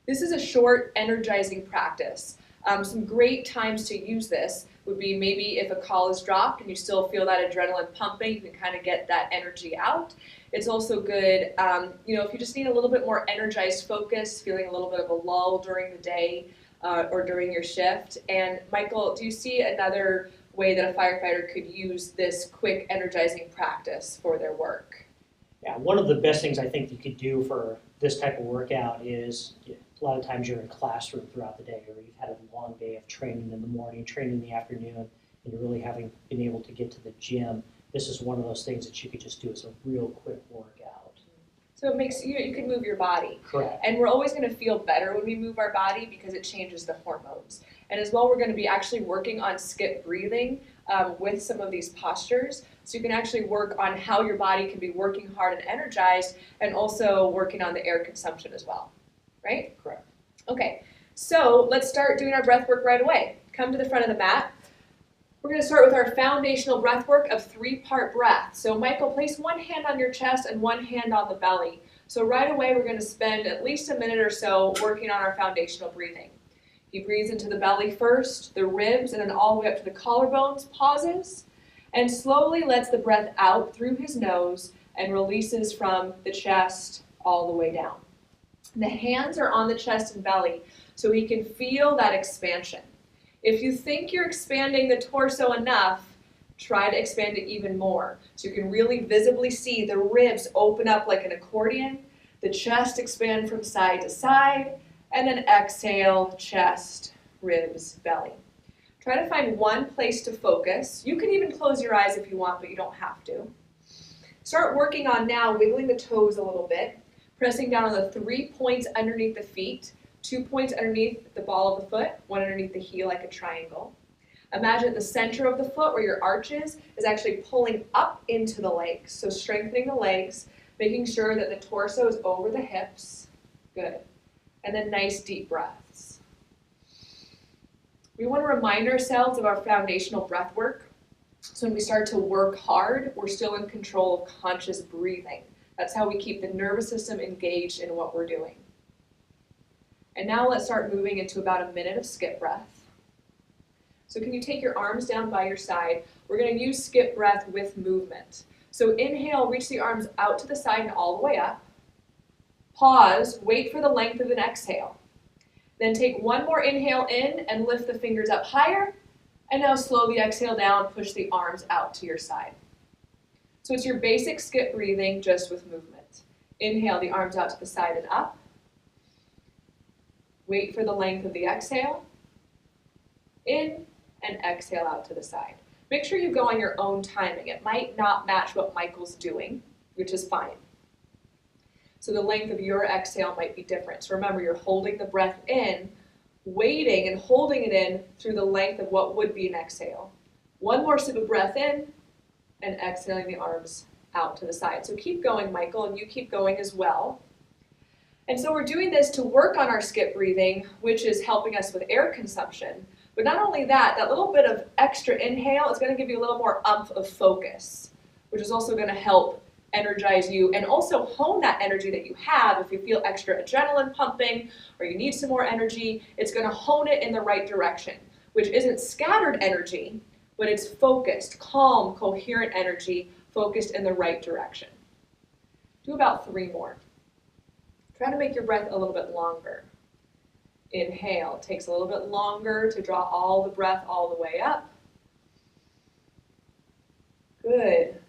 This is a short, energizing practice. Some great times to use this would be maybe if a call is dropped and you still feel that adrenaline pumping, you can kind of get that energy out. It's also good, if you just need a little bit more energized focus, feeling a little bit of a lull during the day or during your shift. And Michael, do you see another way that a firefighter could use this quick, energizing practice for their work? Yeah, one of the best things I think you could do for this type of workout is a lot of times you're in a classroom throughout the day, or you've had a long day of training in the morning, training in the afternoon, and you're really having been able to get to the gym. This is one of those things that you could just do as a real quick workout. So it makes you can move your body. Correct. And we're always going to feel better when we move our body because it changes the hormones. And as well, we're going to be actually working on skip breathing with some of these postures. So you can actually work on how your body can be working hard and energized, and also working on the air consumption as well, right? Correct. Okay, so let's start doing our breath work right away. Come to the front of the mat. We're going to start with our foundational breath work of 3-part breath. So Michael, place one hand on your chest and one hand on the belly. So right away, we're going to spend at least a minute or so working on our foundational breathing. He breathes into the belly first, the ribs, and then all the way up to the collarbones, pauses, and slowly lets the breath out through his nose and releases from the chest all the way down. The hands are on the chest and belly, so he can feel that expansion. If you think you're expanding the torso enough, try to expand it even more. So you can really visibly see the ribs open up like an accordion, the chest expand from side to side, and then exhale, chest, ribs, belly. Try to find one place to focus. You can even close your eyes if you want, but you don't have to. Start working on now wiggling the toes a little bit, pressing down on the 3 points underneath the feet, 2 points underneath the ball of the foot, one underneath the heel like a triangle. Imagine the center of the foot where your arch is actually pulling up into the legs. So strengthening the legs, making sure that the torso is over the hips. Good. And then nice deep breaths. We want to remind ourselves of our foundational breath work. So when we start to work hard, we're still in control of conscious breathing. That's how we keep the nervous system engaged in what we're doing. And now let's start moving into about a minute of skip breath. So can you take your arms down by your side? We're going to use skip breath with movement. So inhale, reach the arms out to the side and all the way up. Pause, wait for the length of an exhale. Then take one more inhale in and lift the fingers up higher. And now slowly exhale down, push the arms out to your side. So it's your basic skip breathing, just with movement. Inhale the arms out to the side and up. Wait for the length of the exhale. In and exhale out to the side. Make sure you go on your own timing. It might not match what Michael's doing, which is fine. So the length of your exhale might be different. So remember, you're holding the breath in, waiting and holding it in through the length of what would be an exhale. One more sip of breath in, and exhaling the arms out to the side. So keep going, Michael, and you keep going as well. And so we're doing this to work on our skip breathing, which is helping us with air consumption. But not only that, that little bit of extra inhale is going to give you a little more umph of focus, which is also going to help energize you and also hone that energy that you have. If you feel extra adrenaline pumping or you need some more energy, it's going to hone it in the right direction, which isn't scattered energy, but it's focused, calm, coherent energy, focused in the right direction. Do about 3 more. Try to make your breath a little bit longer. Inhale, it takes a little bit longer to draw all the breath all the way up. Good.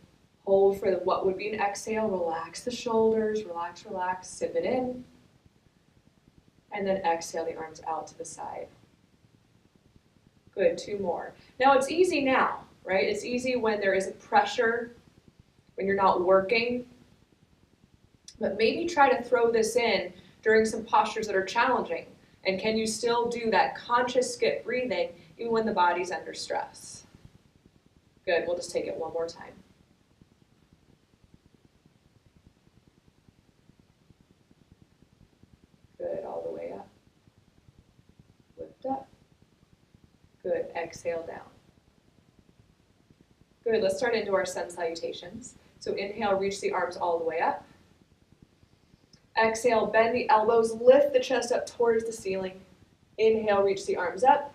Hold for what would be an exhale. Relax the shoulders, relax, relax, sip it in. And then exhale the arms out to the side. Good, 2 more. Now it's easy now, right? It's easy when there isn't pressure, when you're not working. But maybe try to throw this in during some postures that are challenging. And can you still do that conscious skip breathing even when the body's under stress? Good, we'll just take it one more time. Good, all the way up. Lift up. Good, exhale down. Good, let's start into our sun salutations. So inhale, reach the arms all the way up. Exhale, bend the elbows, lift the chest up towards the ceiling. Inhale, reach the arms up.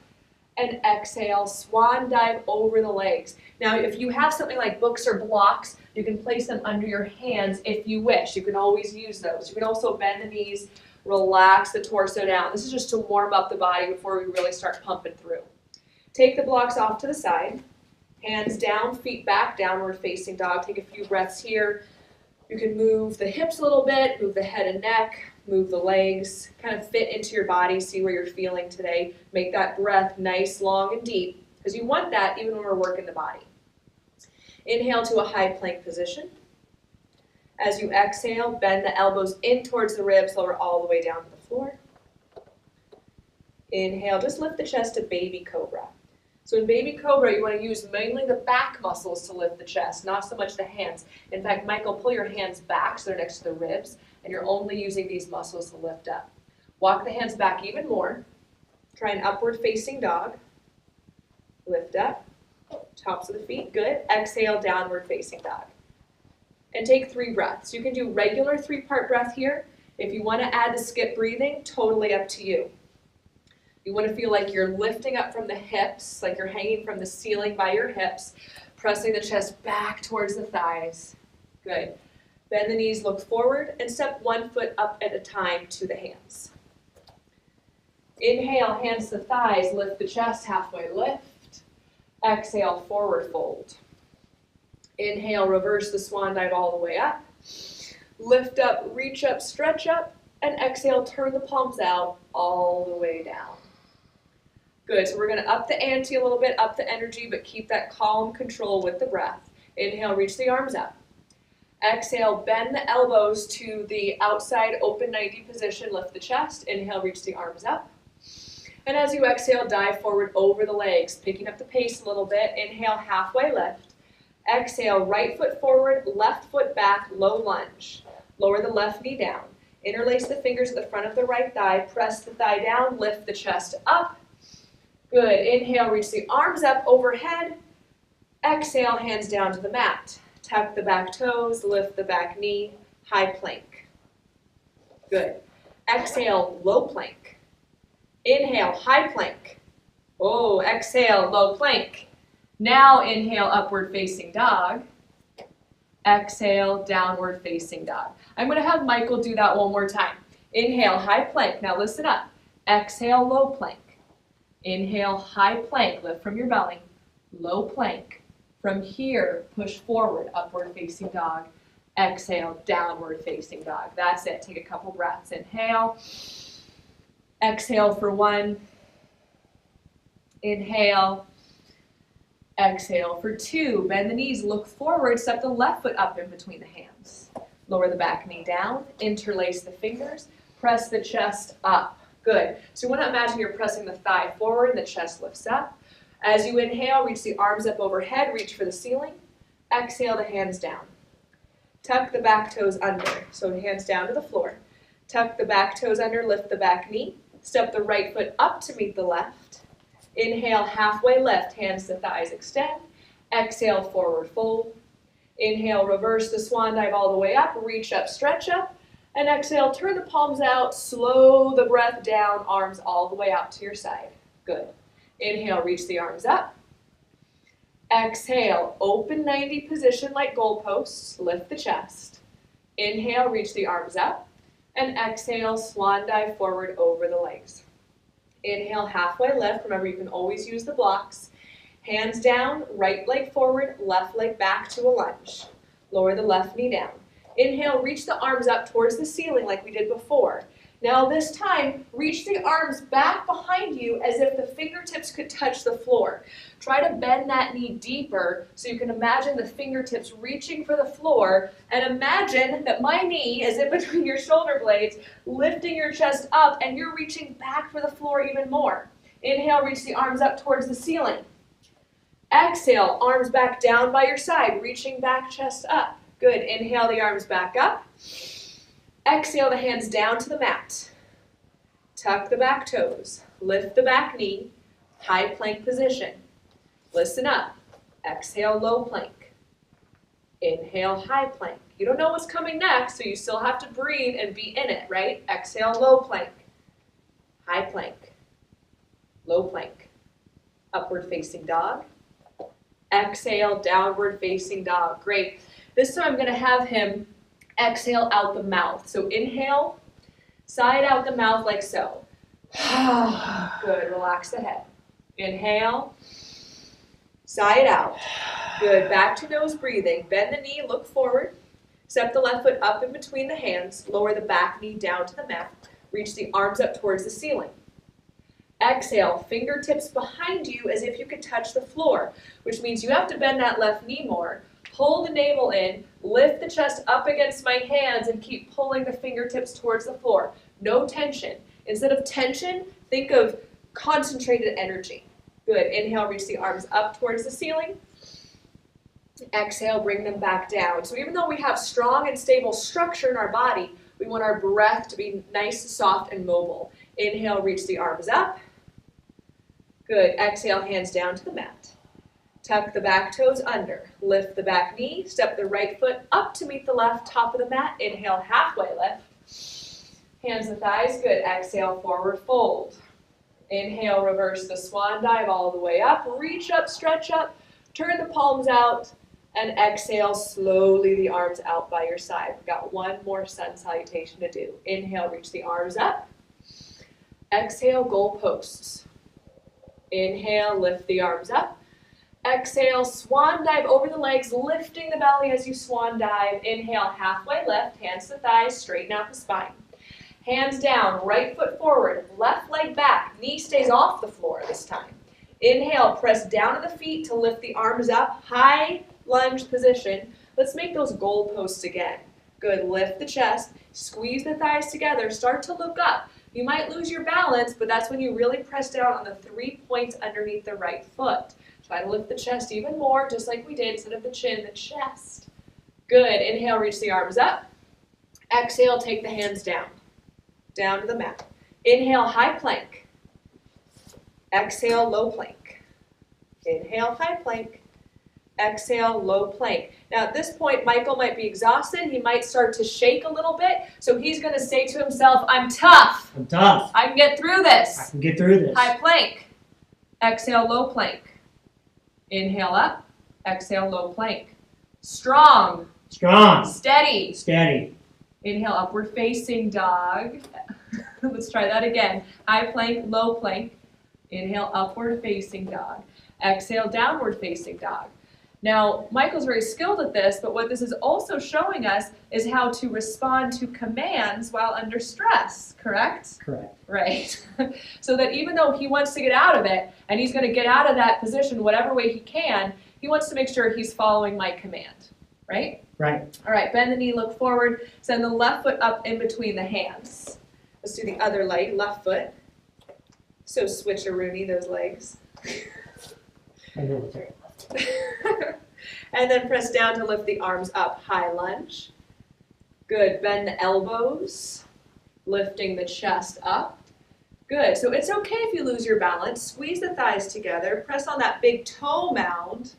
And exhale, swan dive over the legs. Now, if you have something like books or blocks, you can place them under your hands if you wish. You can always use those. You can also bend the knees, relax the torso down. This is just to warm up the body before we really start pumping through. Take the blocks off to the side. Hands down, feet back, downward facing dog. Take a few breaths here. You can move the hips a little bit, move the head and neck, move the legs, kind of fit into your body, see where you're feeling today. Make that breath nice, long, and deep, because you want that even when we're working the body. Inhale to a high plank position. As you exhale, bend the elbows in towards the ribs, lower all the way down to the floor. Inhale, just lift the chest to baby cobra. So in baby cobra, you want to use mainly the back muscles to lift the chest, not so much the hands. In fact, Michael, pull your hands back so they're next to the ribs, and you're only using these muscles to lift up. Walk the hands back even more. Try an upward facing dog. Lift up. Tops of the feet, good. Exhale, downward facing dog. And take 3 breaths. You can do regular 3-part breath here. If you want to add the skip breathing, totally up to you. You want to feel like you're lifting up from the hips, like you're hanging from the ceiling by your hips, pressing the chest back towards the thighs. Good. Bend the knees, look forward, and step 1 foot up at a time to the hands. Inhale, hands to thighs, lift the chest, halfway lift. Exhale, forward fold. Inhale, reverse the swan dive all the way up. Lift up, reach up, stretch up, and exhale, turn the palms out all the way down. Good, so we're going to up the ante a little bit, up the energy, but keep that calm control with the breath. Inhale, reach the arms up. Exhale, bend the elbows to the outside open 90 position, lift the chest. Inhale, reach the arms up. And as you exhale, dive forward over the legs, picking up the pace a little bit. Inhale, halfway lift. Exhale, right foot forward, left foot back, low lunge. Lower the left knee down. Interlace the fingers at the front of the right thigh, press the thigh down, lift the chest up. Good, inhale, reach the arms up overhead. Exhale, hands down to the mat. Tuck the back toes, lift the back knee, high plank. Good. Exhale, low plank. Inhale, high plank. Oh, exhale, low plank. Now inhale, upward facing dog. Exhale, downward facing dog. I'm going to have Michael do that one more time. Inhale, high plank. Now listen up. Exhale, low plank. Inhale, high plank. Lift from your belly. Low plank. From here, push forward, upward facing dog. Exhale, downward facing dog. That's it. Take a couple breaths. Inhale. Exhale for 1. Inhale. Exhale for 2. Bend the knees, look forward, step the left foot up in between the hands. Lower the back knee down, interlace the fingers, press the chest up. Good. So you want to imagine you're pressing the thigh forward and the chest lifts up. As you inhale, reach the arms up overhead, reach for the ceiling. Exhale, the hands down. Tuck the back toes under, so hands down to the floor. Tuck the back toes under, lift the back knee. Step the right foot up to meet the left. Inhale, halfway lift, hands to thighs extend. Exhale, forward fold. Inhale, reverse the swan dive all the way up, reach up, stretch up. And exhale, turn the palms out, slow the breath down, arms all the way out to your side. Good. Inhale, reach the arms up. Exhale, open 90 position like goalposts, lift the chest. Inhale, reach the arms up. And exhale, swan dive forward over the legs. Inhale, halfway lift. Remember, you can always use the blocks. Hands down, right leg forward, left leg back to a lunge. Lower the left knee down. Inhale, reach the arms up towards the ceiling like we did before. Now this time, reach the arms back behind you as if the fingertips could touch the floor. Try to bend that knee deeper so you can imagine the fingertips reaching for the floor, and imagine that my knee is in between your shoulder blades, lifting your chest up, and you're reaching back for the floor even more. Inhale, reach the arms up towards the ceiling. Exhale, arms back down by your side, reaching back, chest up. Good. Inhale the arms back up. Exhale the hands down to the mat. Tuck the back toes. Lift the back knee. High plank position. Listen up. Exhale, low plank. Inhale, high plank. You don't know what's coming next, so you still have to breathe and be in it, right? Exhale, low plank. High plank. Low plank. Upward facing dog. Exhale, downward facing dog. Great. This time I'm going to have him exhale out the mouth. So inhale, side out the mouth like so. Good, relax the head. Inhale, side out. Good, back to nose breathing. Bend the knee, look forward. Step the left foot up in between the hands. Lower the back knee down to the mat. Reach the arms up towards the ceiling. Exhale, fingertips behind you as if you could touch the floor, which means you have to bend that left knee more. Pull the navel in, lift the chest up against my hands, and keep pulling the fingertips towards the floor. No tension. Instead of tension, think of concentrated energy. Good. Inhale, reach the arms up towards the ceiling. Exhale, bring them back down. So even though we have strong and stable structure in our body, we want our breath to be nice, soft, and mobile. Inhale, reach the arms up. Good. Exhale, hands down to the mat. Tuck the back toes under. Lift the back knee. Step the right foot up to meet the left top of the mat. Inhale, halfway lift. Hands to thighs. Good. Exhale, forward fold. Inhale, reverse the swan dive all the way up. Reach up, stretch up. Turn the palms out. And exhale, slowly the arms out by your side. We've got one more sun salutation to do. Inhale, reach the arms up. Exhale, goalposts. Inhale, lift the arms up. Exhale, swan dive over the legs, lifting the belly as you swan dive. Inhale, halfway lift, hands to thighs, straighten out the spine. Hands down, right foot forward, left leg back, knee stays off the floor this time. Inhale, press down to the feet to lift the arms up, high lunge position. Let's make those goalposts again. Good, lift the chest, squeeze the thighs together, start to look up. You might lose your balance, but that's when you really press down on the 3 points underneath the right foot. Try to lift the chest even more, just like we did, instead of the chin, the chest. Good, inhale, reach the arms up. Exhale, take the hands down to the mat. Inhale, high plank. Exhale, low plank. Inhale, high plank. Exhale, low plank. Now at this point, Michael might be exhausted. He might start to shake a little bit. So he's going to say to himself, I'm tough. I'm tough. I can get through this. I can get through this. High plank. Exhale, low plank. Inhale up. Exhale, low plank. Strong. Strong. Steady. Steady. Inhale, upward facing dog. Let's try that again. High plank, low plank. Inhale, upward facing dog. Exhale, downward facing dog. Now, Michael's very skilled at this, but what this is also showing us is how to respond to commands while under stress, correct? Correct. Right. So that even though he wants to get out of it, and he's going to get out of that position whatever way he can, he wants to make sure he's following my command, right? Right. All right, bend the knee, look forward, send the left foot up in between the hands. Let's do the other leg, left foot. So switcheroonie those legs. My military left. And then press down to lift the arms up, high lunge. Good, bend the elbows, lifting the chest up. Good, so it's okay if you lose your balance. Squeeze the thighs together, press on that big toe mound.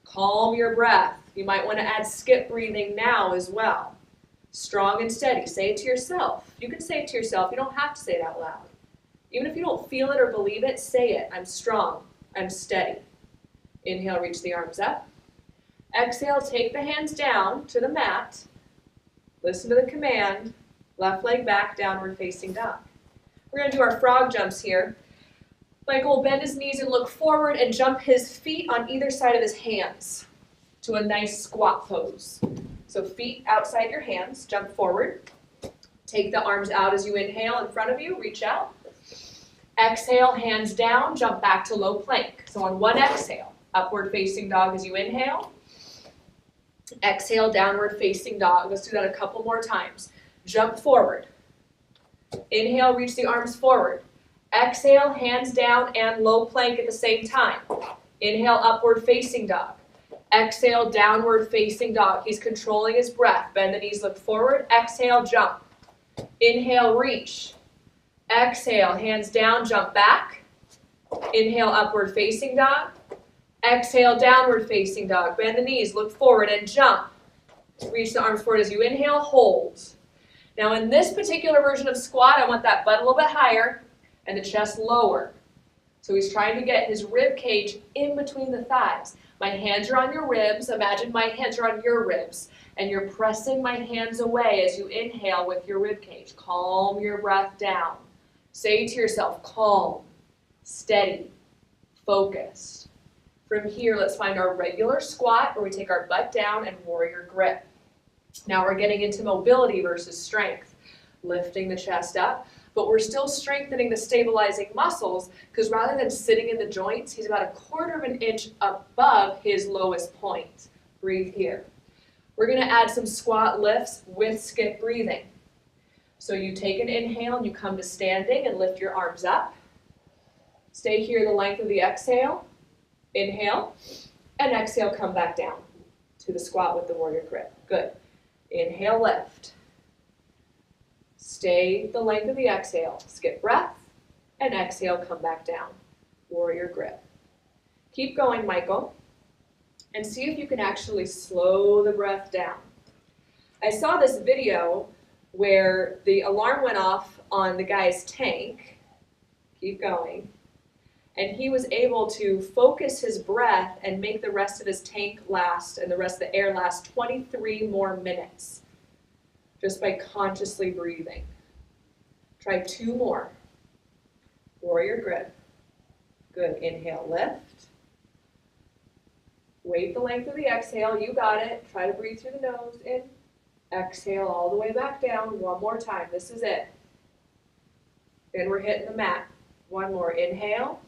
Calm your breath. You might want to add skip breathing now as well. Strong and steady, say it to yourself. You can say it to yourself, you don't have to say it out loud. Even if you don't feel it or believe it, say it. I'm strong, I'm steady. Inhale, reach the arms up. Exhale, take the hands down to the mat. Listen to the command. Left leg back, downward facing dog. We're going to do our frog jumps here. Michael will bend his knees and look forward and jump his feet on either side of his hands to a nice squat pose. So feet outside your hands, jump forward. Take the arms out as you inhale in front of you, reach out. Exhale, hands down, jump back to low plank. So on one exhale, upward facing dog as you inhale. Exhale, downward facing dog. Let's do that a couple more times. Jump forward. Inhale, reach the arms forward. Exhale, hands down and low plank at the same time. Inhale, upward facing dog. Exhale, downward facing dog. He's controlling his breath. Bend the knees, look forward. Exhale, jump. Inhale, reach. Exhale, hands down, jump back. Inhale, upward facing dog. Exhale, downward facing dog. Bend the knees, look forward and jump. Reach the arms forward as you inhale, hold. Now in this particular version of squat, I want that butt a little bit higher and the chest lower. So he's trying to get his rib cage in between the thighs. My hands are on your ribs. Imagine my hands are on your ribs. And you're pressing my hands away as you inhale with your rib cage. Calm your breath down. Say to yourself, calm, steady, focused. From here, let's find our regular squat where we take our butt down and warrior grip. Now we're getting into mobility versus strength, lifting the chest up, but we're still strengthening the stabilizing muscles because rather than sitting in the joints, he's about 1/4 of an inch above his lowest point. Breathe here. We're going to add some squat lifts with skip breathing. So you take an inhale and you come to standing and lift your arms up. Stay here the length of the exhale. Inhale and exhale, come back down to the squat with the warrior grip. Good. Inhale, lift. Stay the length of the exhale. Skip breath and exhale, come back down. Warrior grip. Keep going, Michael, and see if you can actually slow the breath down. I saw this video where the alarm went off on the guy's tank. Keep going. And he was able to focus his breath and make the rest of his tank last and the rest of the air last 23 more minutes just by consciously breathing. Try 2 more. Warrior grip. Good. Inhale, lift. Wait the length of the exhale. You got it. Try to breathe through the nose. In. Exhale all the way back down. One more time. This is it. Then we're hitting the mat. One more. Inhale.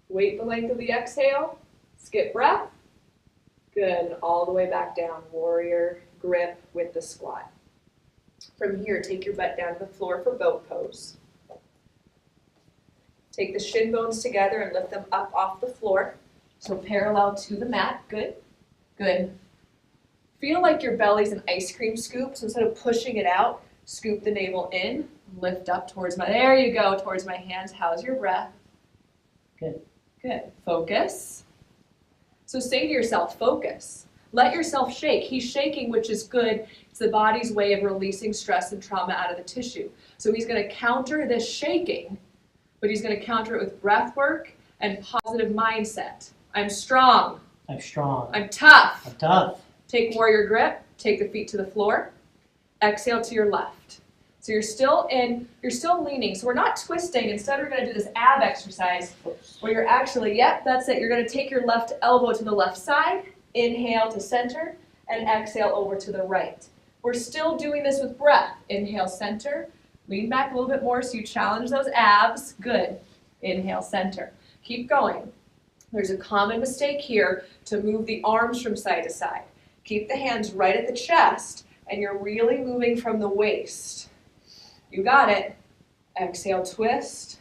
Wait the length of the exhale. Skip breath. Good. All the way back down. Warrior grip with the squat. From here, take your butt down to the floor for boat pose. Take the shin bones together and lift them up off the floor. So parallel to the mat. Good. Good. Feel like your belly's an ice cream scoop. So instead of pushing it out, scoop the navel in. Lift up towards my, there you go, towards my hands. How's your breath? Good, good. Focus. So say to yourself, focus. Let yourself shake. He's shaking, which is good. It's the body's way of releasing stress and trauma out of the tissue. So he's going to counter this shaking, but he's going to counter it with breath work and positive mindset. I'm strong. I'm strong. I'm tough. I'm tough. Take warrior grip. Take the feet to the floor. Exhale to your left. So you're still leaning. So we're not twisting. Instead, we're going to do this ab exercise where you're actually, yep, that's it. You're going to take your left elbow to the left side, inhale to center, and exhale over to the right. We're still doing this with breath. Inhale, center. Lean back a little bit more so you challenge those abs. Good. Inhale, center. Keep going. There's a common mistake here to move the arms from side to side. Keep the hands right at the chest, and you're really moving from the waist. You got it. Exhale, twist.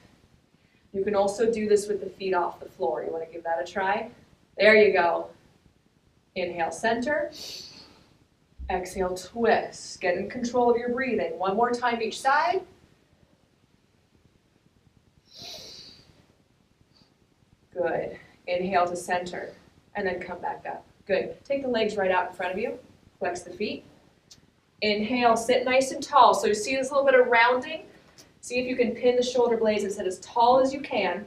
You can also do this with the feet off the floor. You want to give that a try? There you go. Inhale, center. Exhale, twist. Get in control of your breathing. One more time each side. Good. Inhale to center, and then come back up. Good. Take the legs right out in front of you. Flex the feet. Inhale, sit nice and tall. So you see this little bit of rounding. See if you can pin the shoulder blades and sit as tall as you can.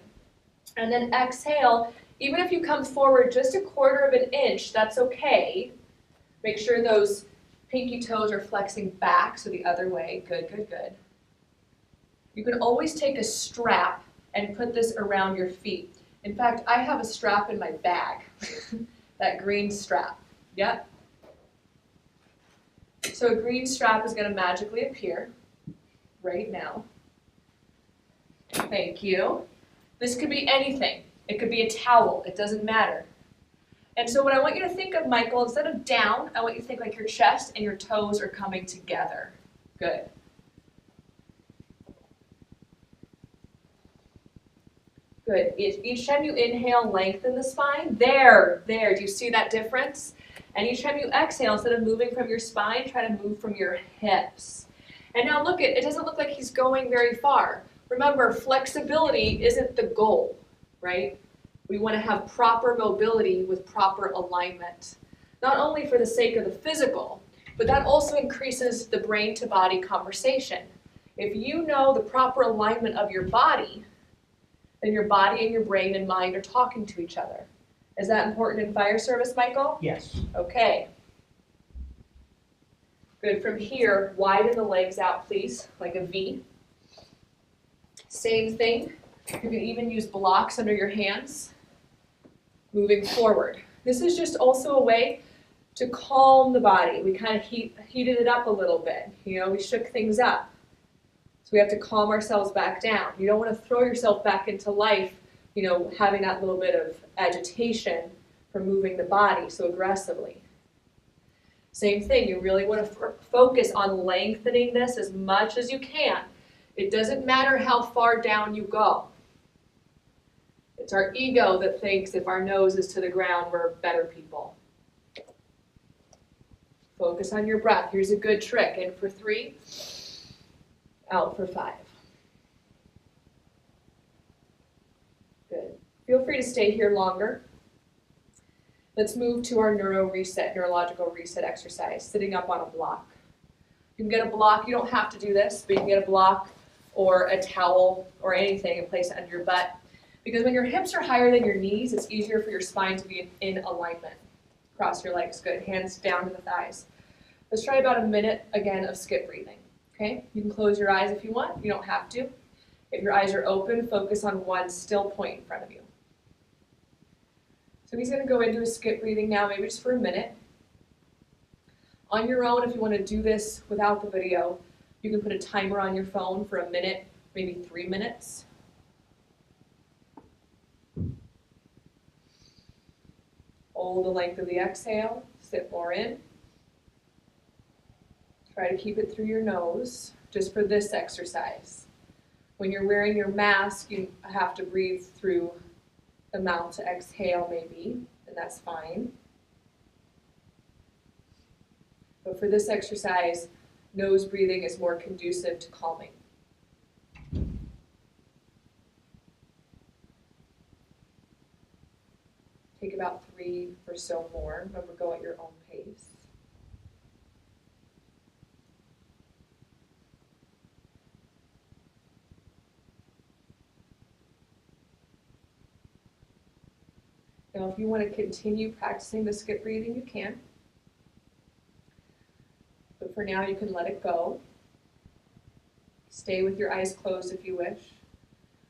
And then exhale. Even if you come forward just 1/4 of an inch, that's okay. Make sure those pinky toes are flexing back, so the other way. Good, good, good. You can always take a strap and put this around your feet. In fact, I have a strap in my bag, that green strap. Yep. So a green strap is going to magically appear right now. Thank you. This could be anything. It could be a towel. It doesn't matter. And so what I want you to think of, Michael, instead of down, I want you to think like your chest and your toes are coming together. Good. Good. Each time you inhale, lengthen the spine. There. Do you see that difference? And each time you exhale, instead of moving from your spine, try to move from your hips. And now look, it doesn't look like he's going very far. Remember, flexibility isn't the goal, right? We want to have proper mobility with proper alignment. not only for the sake of the physical, but that also increases the brain-to-body conversation. If you know the proper alignment of your body, then your body and your brain and mind are talking to each other. Is that important in fire service, Michael? Yes. Okay. Good. From here, widen the legs out, please, like a V. Same thing. You can even use blocks under your hands. Moving forward. This is just also a way to calm the body. We kind of heated it up a little bit. You know, we shook things up. So we have to calm ourselves back down. You don't want to throw yourself back into life, you know, having that little bit of agitation from moving the body so aggressively. Same thing, you really want to focus on lengthening this as much as you can. It doesn't matter how far down you go. It's our ego that thinks if our nose is to the ground, we're better people. Focus on your breath. Here's a good trick. In for 3, out for 5. Good. Feel free to stay here longer. Let's move to our neurological reset exercise, sitting up on a block. You can get a block. You don't have to do this, but you can get a block or a towel or anything and place it under your butt. Because when your hips are higher than your knees, it's easier for your spine to be in alignment. Cross your legs, good. Hands down to the thighs. Let's try about a minute again of skip breathing. Okay? You can close your eyes if you want. You don't have to. If your eyes are open, focus on one still point in front of you. So he's going to go into a skip breathing now, maybe just for a minute. On your own, if you want to do this without the video, you can put a timer on your phone for a minute, maybe 3 minutes. Hold the length of the exhale, sit more in. Try to keep it through your nose, just for this exercise. When you're wearing your mask, you have to breathe through the mouth to exhale maybe, and that's fine. But for this exercise, nose breathing is more conducive to calming. Take about 3 or so more. Remember, go at your own pace. Now, if you want to continue practicing the skip breathing, you can. But for now, you can let it go. Stay with your eyes closed if you wish.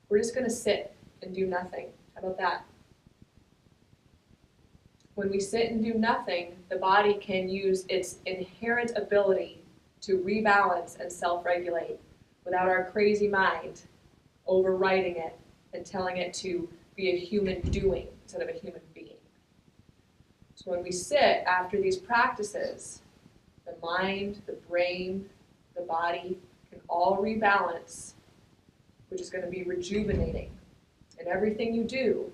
We're just going to sit and do nothing. How about that? When we sit and do nothing, the body can use its inherent ability to rebalance and self-regulate without our crazy mind overriding it and telling it to be a human doing instead of a human being. So when we sit after these practices, the mind, the brain, the body can all rebalance, which is going to be rejuvenating. And everything you do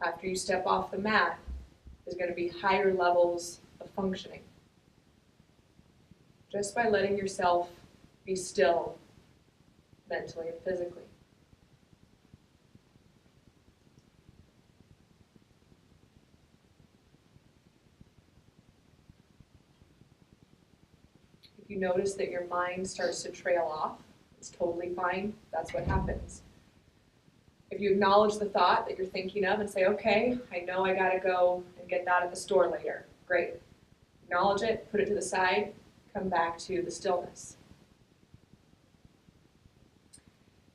after you step off the mat is going to be higher levels of functioning. Just by letting yourself be still mentally and physically. If you notice that your mind starts to trail off, it's totally fine. That's what happens. If you acknowledge the thought that you're thinking of and say, okay, I know I gotta go and get that at the store later. Great. Acknowledge it, put it to the side, come back to the stillness.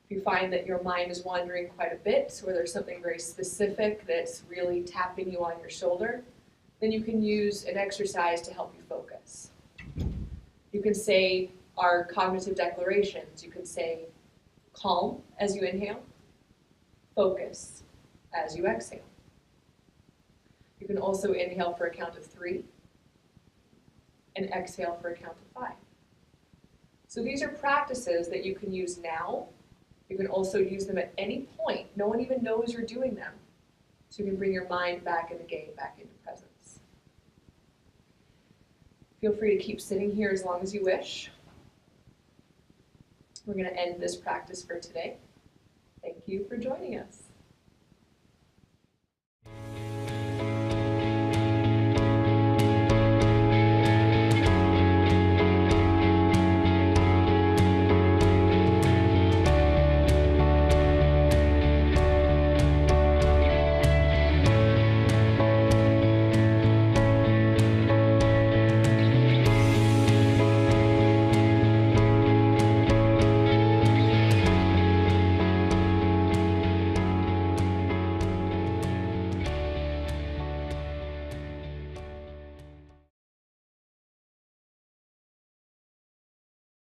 If you find that your mind is wandering quite a bit, or there's something very specific that's really tapping you on your shoulder, then you can use an exercise to help you focus. You can say our cognitive declarations. You can say calm as you inhale, focus as you exhale. You can also inhale for a count of 3 and exhale for a count of 5. So these are practices that you can use now. You can also use them at any point. No one even knows you're doing them. So you can bring your mind back in the game, back into presence. Feel free to keep sitting here as long as you wish. We're going to end this practice for today. Thank you for joining us.